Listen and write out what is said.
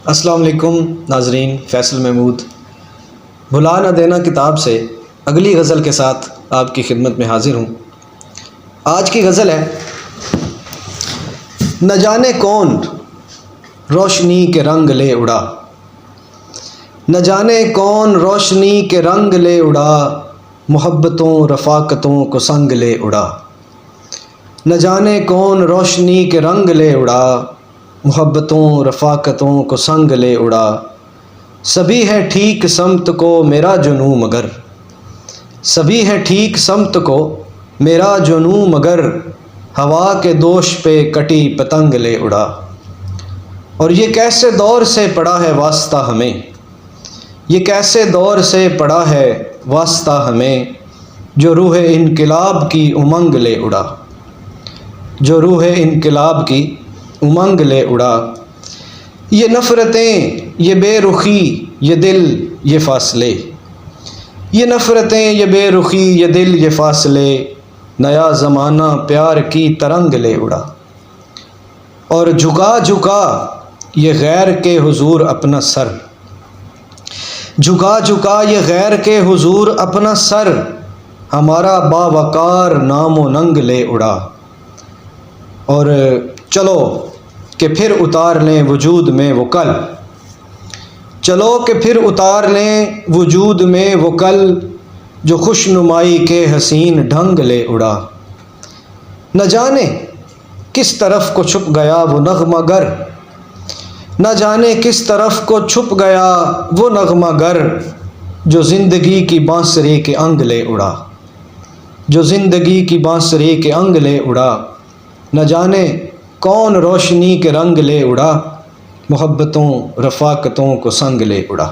السلام علیکم ناظرین، فیصل محمود بھلا نہ دینا کتاب سے اگلی غزل کے ساتھ آپ کی خدمت میں حاضر ہوں۔ آج کی غزل ہے، نہ جانے کون روشنی کے رنگ لے اڑا، نہ جانے کون روشنی کے رنگ لے اڑا، محبتوں رفاقتوں کو سنگ لے اڑا۔ نہ جانے کون روشنی کے رنگ لے اڑا، محبتوں رفاقتوں کو سنگ لے اڑا۔ سبھی ہے ٹھیک سمت کو میرا جنوں مگر، سبھی ہے ٹھیک سمت کو میرا جنوں مگر، ہوا کے دوش پہ کٹی پتنگ لے اڑا۔ اور یہ کیسے دور سے پڑا ہے واسطہ ہمیں، یہ کیسے دور سے پڑا ہے واسطہ ہمیں، جو روح انقلاب کی امنگ لے اڑا، جو روح انقلاب کی امنگ لے اڑا۔ یہ نفرتیں یہ بے رخی یہ دل یہ فاصلے، یہ نفرتیں یہ بے رخی یہ دل یہ فاصلے، نیا زمانہ پیار کی ترنگ لے اڑا۔ اور جھکا جھکا یہ غیر کے حضور اپنا سر، جھکا جھکا یہ غیر کے حضور اپنا سر، ہمارا باوقار نام و ننگ لے اڑا۔ اور چلو کہ پھر اتار لیں وجود میں وہ کل، چلو کہ پھر اتار لیں وجود میں وہ کل، جو خوش نمائی کے حسین ڈھنگ لے اڑا۔ نہ جانے کس طرف کو چھپ گیا وہ نغمہ گر، نہ جانے کس طرف کو چھپ گیا وہ نغمہ گر، جو زندگی کی بانسری کے انگ لے اڑا، جو زندگی کی بانسری کے انگ لے اڑا۔ نہ جانے کون روشنی کے رنگ لے اڑا، محبتوں رفاقتوں کو سنگ لے اڑا۔